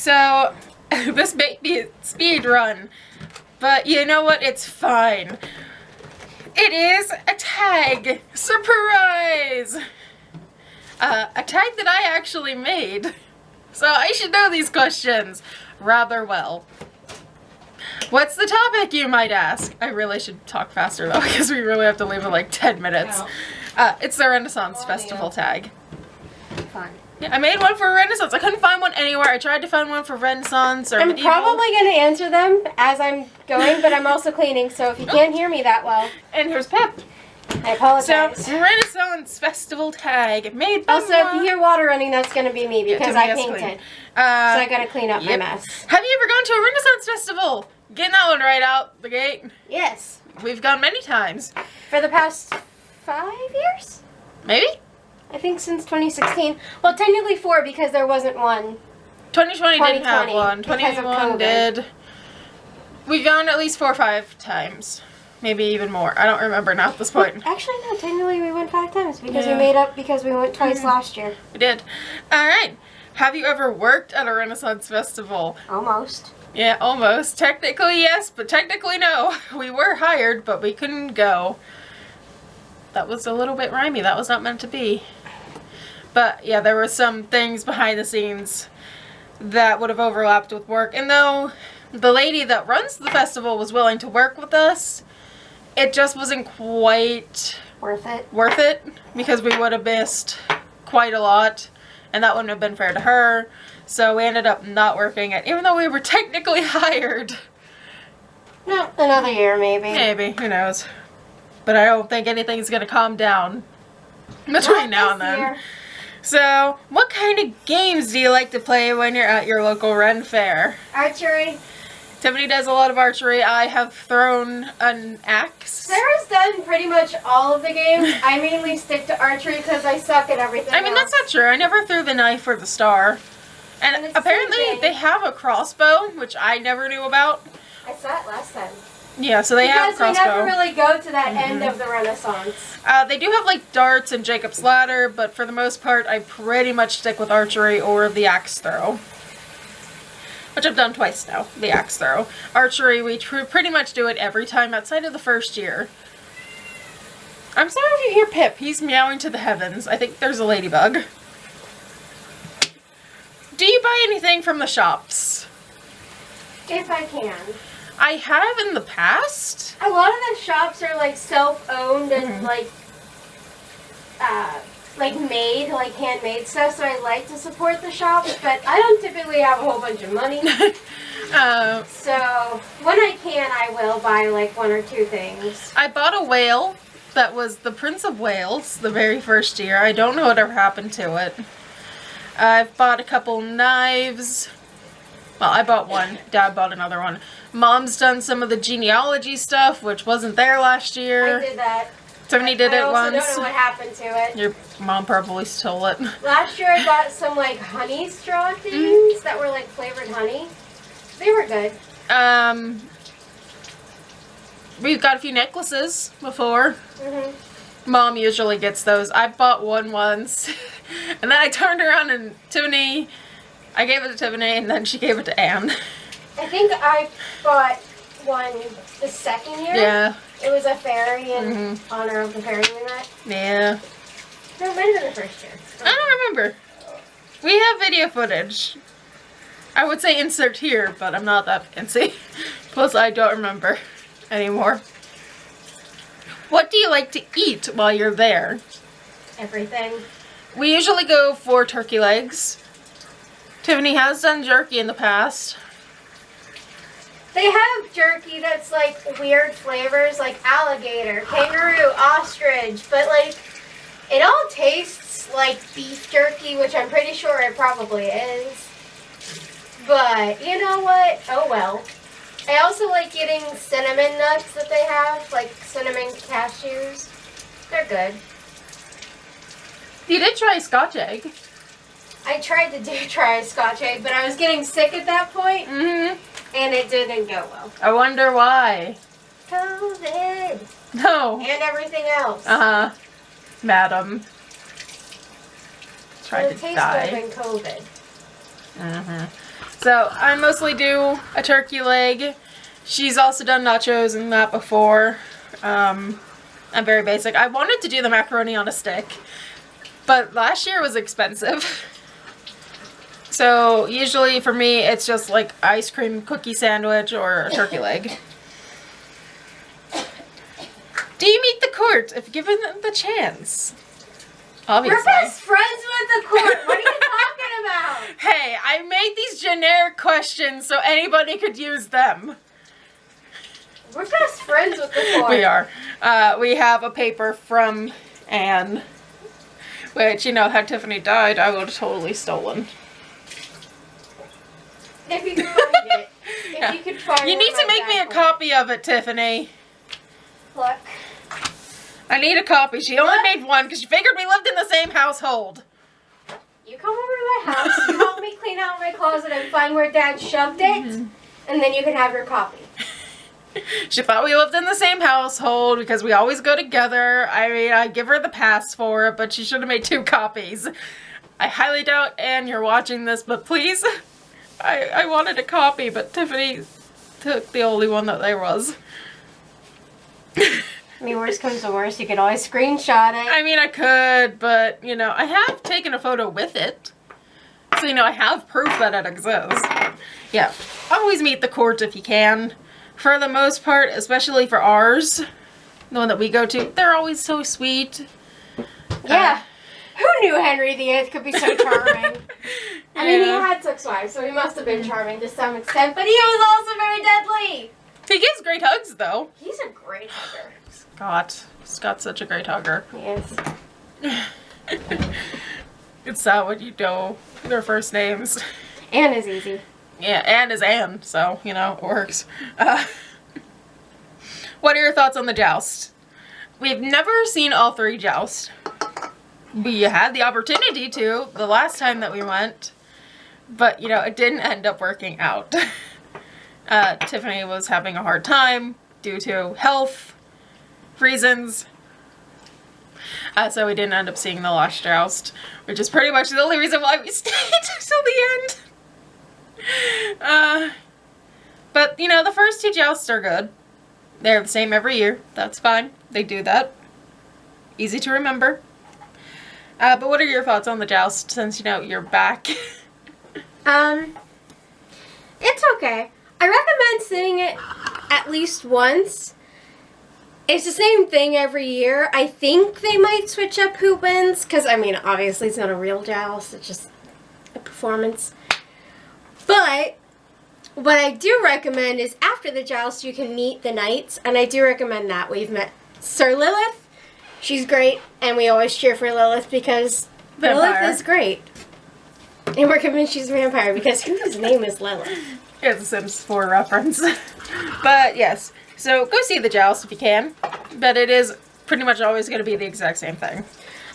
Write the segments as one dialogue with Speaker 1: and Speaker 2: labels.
Speaker 1: So, this may be a speed run, but you know what? It's fine. It is a tag. Surprise! A tag that I actually made. So I should know these questions rather well. What's the topic, you might ask? I really should talk faster though, because we really have to leave in like 10 minutes.
Speaker 2: No.
Speaker 1: It's the Renaissance Festival tag.
Speaker 2: Fun.
Speaker 1: Yeah, I made one for Renaissance. I couldn't find one anywhere. I tried to find one for Renaissance or
Speaker 2: I'm
Speaker 1: medieval.
Speaker 2: probably going to answer them as I'm going, but I'm also cleaning, so if you can't hear me that well.
Speaker 1: And here's Pep.
Speaker 2: I apologize.
Speaker 1: So, Renaissance Festival tag made by
Speaker 2: Also, if you hear water running, that's going to be me because I painted. So I got to clean up my mess.
Speaker 1: Have you ever gone to a Renaissance Festival? Getting that one right out the gate.
Speaker 2: Yes.
Speaker 1: We've gone many times.
Speaker 2: For the past 5 years?
Speaker 1: Maybe?
Speaker 2: I think since 2016. Well, technically 4 because there wasn't one.
Speaker 1: 2020 didn't have one.
Speaker 2: because of
Speaker 1: 2021
Speaker 2: COVID.
Speaker 1: did. We've gone at least 4 or 5 times. Maybe even more. I don't remember now at this point.
Speaker 2: Actually, no. Technically, we went 5 times because
Speaker 1: Yeah.
Speaker 2: we made up because we went twice last year.
Speaker 1: We did. Alright. Have you ever worked at a Renaissance Festival?
Speaker 2: Almost.
Speaker 1: Yeah, almost. Technically yes, but technically no. We were hired, but we couldn't go. That was a little bit rhymey. That was not meant to be. But yeah, there were some things behind the scenes that would have overlapped with work. And though the lady that runs the festival was willing to work with us, it just wasn't quite
Speaker 2: Worth it.
Speaker 1: because we would have missed quite a lot. And that wouldn't have been fair to her. So we ended up not working it, even though we were technically hired.
Speaker 2: No, another year maybe.
Speaker 1: Maybe, who knows. But I don't think anything's going to calm down between now and then.
Speaker 2: Year.
Speaker 1: So, what kind of games do you like to play when you're at your local Ren Fair?
Speaker 2: Archery.
Speaker 1: Tiffany does a lot of archery. I have thrown an axe.
Speaker 2: Sarah's done pretty much all of the games. I mainly stick to archery because I suck at everything
Speaker 1: I mean, that's not true. I never threw the knife or the star. And
Speaker 2: it's
Speaker 1: apparently
Speaker 2: the same thing.
Speaker 1: they have a crossbow, which I never knew about.
Speaker 2: I saw it last time.
Speaker 1: Yeah, so they have a
Speaker 2: Because we
Speaker 1: crossbow.
Speaker 2: never really go to that end of the Renaissance.
Speaker 1: They do have like darts and Jacob's ladder, but for the most part, I pretty much stick with archery or the axe throw. Which I've done twice now, the axe throw. Archery, we pretty much do it every time outside of the first year. I'm sorry if you hear Pip. He's meowing to the heavens. I think there's a ladybug. Do you buy anything from the shops?
Speaker 2: If I can.
Speaker 1: I have in the past.
Speaker 2: A lot of the shops are like self-owned and like made, like handmade stuff, so I like to support the shops, but I don't typically have a whole bunch of money. So when I can, I will buy like 1 or 2 things.
Speaker 1: I bought a whale that was the Prince of Wales the very first year. I don't know whatever happened to it. I've bought a couple knives. Well, I bought one. Dad bought another one. Mom's done some of the genealogy stuff, which wasn't there last year.
Speaker 2: I did that.
Speaker 1: Tiffany did it
Speaker 2: I
Speaker 1: once.
Speaker 2: also don't know what happened to it.
Speaker 1: Your mom probably stole it.
Speaker 2: Last year I got some like honey straw things that were like flavored honey. They were good.
Speaker 1: We've got a few necklaces before. Mom usually gets those. I bought one once, and then I turned around and I gave it to Tiffany, and then she gave it to Anne.
Speaker 2: I think I bought one the second year.
Speaker 1: Yeah.
Speaker 2: It was a fairy in honor of the fairy we met.
Speaker 1: Yeah.
Speaker 2: No, it might have been the first year.
Speaker 1: I don't remember. We have video footage. I would say insert here, but I'm not that fancy. Plus, I don't remember anymore. What do you like to eat while you're there?
Speaker 2: Everything.
Speaker 1: We usually go for turkey legs. Tiffany has done jerky in the past.
Speaker 2: They have jerky that's like weird flavors, like alligator, kangaroo, ostrich, but like it all tastes like beef jerky, which I'm pretty sure it probably is. But you know what? Oh well. I also like getting cinnamon nuts that they have, like cinnamon cashews. They're good.
Speaker 1: You did try Scotch egg.
Speaker 2: I tried to try a Scotch egg, but I was getting sick at that point, and it didn't go well.
Speaker 1: I wonder why.
Speaker 2: COVID.
Speaker 1: No.
Speaker 2: And everything else.
Speaker 1: Madam. Tried
Speaker 2: Well,
Speaker 1: to
Speaker 2: it tastes
Speaker 1: die.
Speaker 2: better than COVID.
Speaker 1: So I mostly do a turkey leg. She's also done nachos and that before. I'm very basic. I wanted to do the macaroni on a stick, but last year was expensive. So usually for me, it's just like ice cream cookie sandwich or a turkey leg. Do you meet the court if given the chance? Obviously.
Speaker 2: We're best friends with the court. What are you talking about?
Speaker 1: Hey, I made these generic questions so anybody could use them.
Speaker 2: We're best friends with the court.
Speaker 1: We are. We have a paper from Anne, which, you know, had Tiffany died, I would have totally stolen.
Speaker 2: If you could find it. If you could find it.
Speaker 1: You need to make me a copy of it, Tiffany.
Speaker 2: Look.
Speaker 1: I need a copy. She only made one because she figured we lived in the same household.
Speaker 2: You come over to my house, you help me clean out my closet and find where Dad shoved it, and then you can have your copy.
Speaker 1: She thought we lived in the same household because we always go together. I mean, I give her the pass for it, but she should have made 2 copies. I highly doubt, Anne, you're watching this, but please, I wanted a copy, but Tiffany took the only one that there was.
Speaker 2: I mean, worst comes to worst, you could always screenshot it.
Speaker 1: I mean, I could, but, you know, I have taken a photo with it. So, you know, I have proof that it exists. Yeah, always meet the court if you can. For the most part, especially for ours, the one that we go to, they're always so sweet.
Speaker 2: Yeah. Who knew Henry VIII could be so charming? I mean, he had 6 wives, so he must have been charming to some extent, but he was also very deadly.
Speaker 1: He gives great hugs, though.
Speaker 2: He's a great hugger.
Speaker 1: Scott's such a great hugger.
Speaker 2: Yes.
Speaker 1: It's sad when you know their first names.
Speaker 2: Anne is easy.
Speaker 1: Yeah, Anne is Anne, so, you know, it works. What are your thoughts on the Joust? We've never seen all 3 Joust. We had the opportunity to the last time that we went, but, you know, it didn't end up working out. Tiffany was having a hard time due to health reasons. So we didn't end up seeing the last Joust, which is pretty much the only reason why we stayed till the end. But, you know, the first 2 Jousts are good. They're the same every year. That's fine. They do that. Easy to remember. But what are your thoughts on the Joust since, you know, you're back?
Speaker 2: It's okay. I recommend seeing it at least once. It's the same thing every year. I think they might switch up who wins, because, I mean, obviously it's not a real Joust. It's just a performance. But what I do recommend is after the Joust you can meet the knights, and I do recommend that. We've met Sir Lilith. She's great, and we always cheer for Lilith because Lilith is great. And we're convinced she's a vampire because whose name is Lilith?
Speaker 1: It's a Sims 4 reference. But yes, so go see the Joust if you can. But it is pretty much always going to be the exact same thing.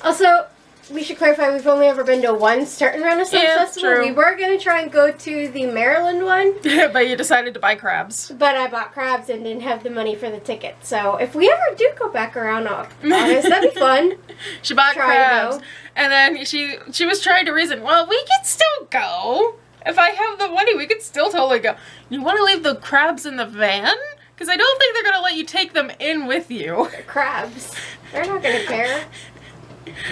Speaker 2: Also, we should clarify, we've only ever been to one Startin' Renaissance Festival.
Speaker 1: True.
Speaker 2: We were going to try and go to the Maryland one.
Speaker 1: But you decided to buy crabs.
Speaker 2: But I bought crabs and didn't have the money for the ticket. So if we ever do go back around August, that'd be fun.
Speaker 1: She bought crabs. And then she was trying to reason, well, we could still go. If I have the money, we could still totally go. You want to leave the crabs in the van? Because I don't think they're going to let you take them in with you.
Speaker 2: They're crabs. They're not going to care.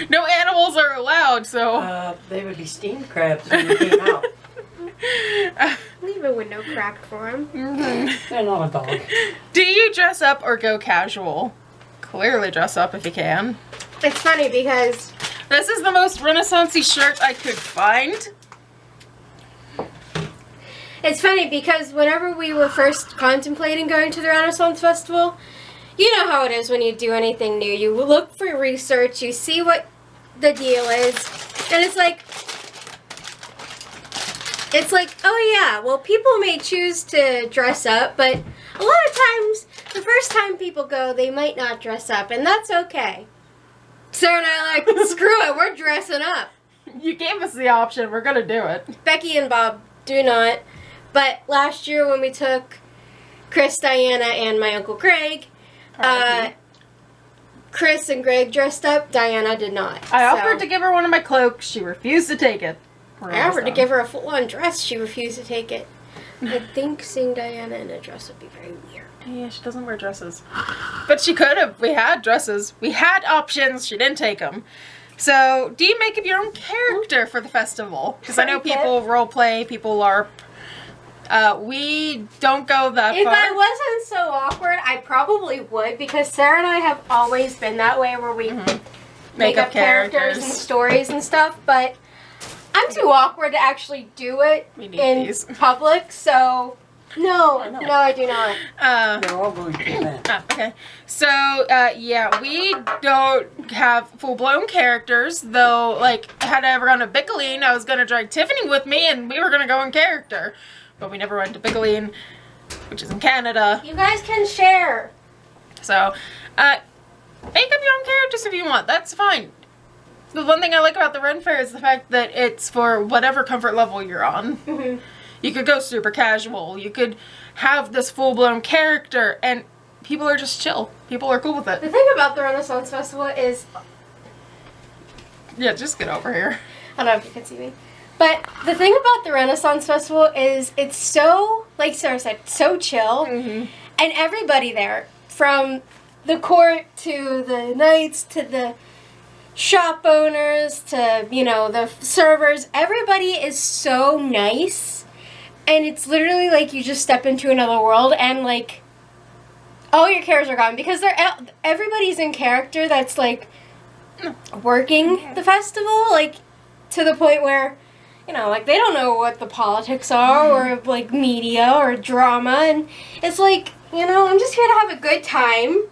Speaker 1: No animals are allowed, so...
Speaker 3: they would be steamed crabs when they came out.
Speaker 2: Leave a window cracked for them.
Speaker 3: They're not a dog.
Speaker 1: Do you dress up or go casual? Clearly dress up if you can.
Speaker 2: It's funny because...
Speaker 1: This is the most Renaissance-y shirt I could find.
Speaker 2: It's funny because whenever we were first contemplating going to the Renaissance Festival, you know how it is when you do anything new. You look for research, you see what the deal is, and it's like, oh yeah, well, people may choose to dress up, but a lot of times, the first time people go, they might not dress up, and that's okay. Sarah and I are like, screw it, we're dressing up.
Speaker 1: You gave us the option, we're gonna do it.
Speaker 2: Becky and Bob do not, but last year when we took Chris, Diana, and my Uncle Greg, Chris and Greg dressed up, Diana did not.
Speaker 1: I offered to give her one of my cloaks, she refused to take it. We're
Speaker 2: I offered
Speaker 1: almost
Speaker 2: to
Speaker 1: done.
Speaker 2: give her a full-on dress. She refused to take it. I think seeing Diana in a dress would be very weird.
Speaker 1: Yeah, she doesn't wear dresses. But she could have. We had dresses. We had options. She didn't take them. So, do you make up your own character for the festival? Because I know people role play, people LARP. We don't go that
Speaker 2: If
Speaker 1: far.
Speaker 2: I wasn't so awkward, I probably would, because Sarah and I have always been that way, where we make up characters and stories and stuff, but I'm too awkward to actually do it
Speaker 1: We need
Speaker 2: in
Speaker 1: these.
Speaker 2: public, so no,
Speaker 3: I know.
Speaker 2: no, I do not.
Speaker 3: They're all going to that.
Speaker 1: Okay. So, yeah, we don't have full-blown characters, though, like, had I ever gone to Bickeline, I was going to drag Tiffany with me, and we were going to go in character. But we never went to Bickeline, which is in Canada.
Speaker 2: You guys can share.
Speaker 1: So, make up your own characters if you want. That's fine. The one thing I like about the Ren Fair is the fact that it's for whatever comfort level you're on.
Speaker 2: Mm-hmm.
Speaker 1: You could go super casual. You could have this full-blown character, and people are just chill. People are cool with
Speaker 2: The
Speaker 1: it.
Speaker 2: thing about the Renaissance Festival is,
Speaker 1: Yeah, just get over here.
Speaker 2: I don't know if you can see me, but the thing about the Renaissance Festival is it's so, like Sarah said, so chill,
Speaker 1: Mm-hmm.
Speaker 2: and everybody there, from the court to the knights to the shop owners to, you know, the servers, everybody is so nice, and it's literally like you just step into another world, and like all your cares are gone, because everybody's in character that's like working the festival, like to the point where, you know, like they don't know what the politics are or like media or drama, and it's like, you know, I'm just here to have a good time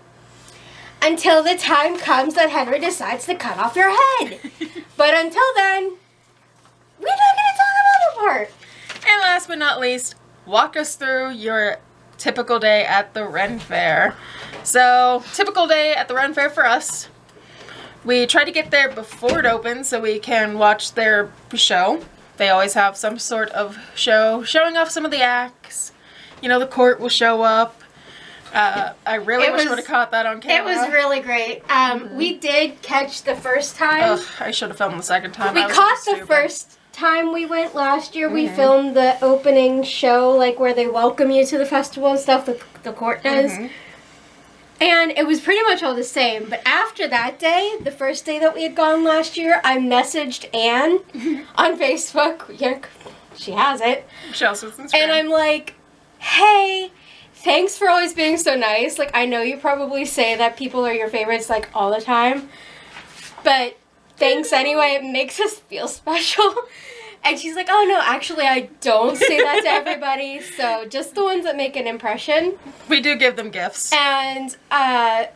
Speaker 2: until the time comes that Henry decides to cut off your head. But until then, we're not going to talk about that part.
Speaker 1: And last but not least, walk us through your typical day at the Ren Fair. So, typical day at the Ren Fair for us. We try to get there before it opens so we can watch their show. They always have some sort of show showing off some of the acts. You know, the court will show up. I really wish I would have caught that on camera.
Speaker 2: It was really great. We did catch the first time.
Speaker 1: Ugh, I should have filmed the second time.
Speaker 2: We
Speaker 1: I was
Speaker 2: caught
Speaker 1: so
Speaker 2: the
Speaker 1: stupid.
Speaker 2: first time we went last year. We filmed the opening show, like where they welcome you to the festival and stuff, the court does. And it was pretty much all the same. But after that day, the first day that we had gone last year, I messaged Anne on Facebook. Yeah, she has it.
Speaker 1: Chelsea's Instagram.
Speaker 2: And I'm like, hey, thanks for always being so nice. Like, I know you probably say that people are your favorites, like, all the time. But thanks anyway. It makes us feel special. And she's like, oh, no, actually, I don't say that to everybody. So just the ones that make an impression.
Speaker 1: We do give them gifts.
Speaker 2: And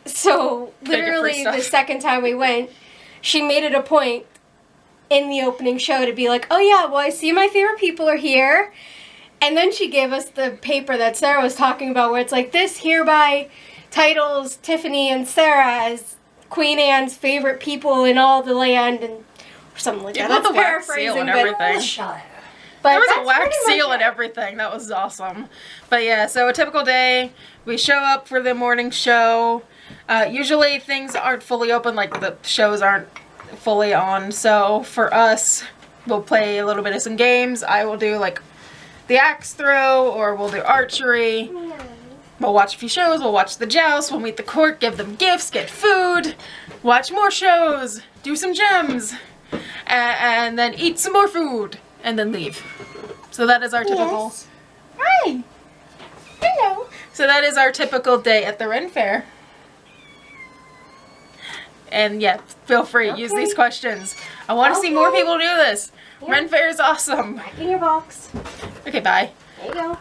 Speaker 2: so literally
Speaker 1: stuff.
Speaker 2: the second time we went, she made it a point in the opening show to be like, oh, yeah, well, I see my favorite people are here. And then she gave us the paper that Sarah was talking about, where it's like, this hereby titles Tiffany and Sarah as Queen Anne's favorite people in all the land, and or something like that.
Speaker 1: It had
Speaker 2: That's
Speaker 1: the wax seal
Speaker 2: paraphrasing,
Speaker 1: and
Speaker 2: but
Speaker 1: everything.
Speaker 2: But
Speaker 1: There was
Speaker 2: that's
Speaker 1: a wax
Speaker 2: pretty much
Speaker 1: seal and
Speaker 2: it.
Speaker 1: everything. That was awesome. But yeah, so a typical day, we show up for the morning show. Usually things aren't fully open, like the shows aren't fully on. So for us, we'll play a little bit of some games. I will do like the axe throw, or we'll do archery. We'll watch a few shows. We'll watch the Joust. We'll meet the court, give them gifts, get food, watch more shows, do some gems, and then eat some more food, and then leave. So that is our typical...
Speaker 2: Yes.
Speaker 1: Hi! Hello! So that is our typical day at the Ren Fair. And yeah, feel free, use these questions. I want to see more people do this.
Speaker 2: Yeah.
Speaker 1: Ren Fair is awesome.
Speaker 2: Back in your box.
Speaker 1: Okay, bye.
Speaker 2: There you go.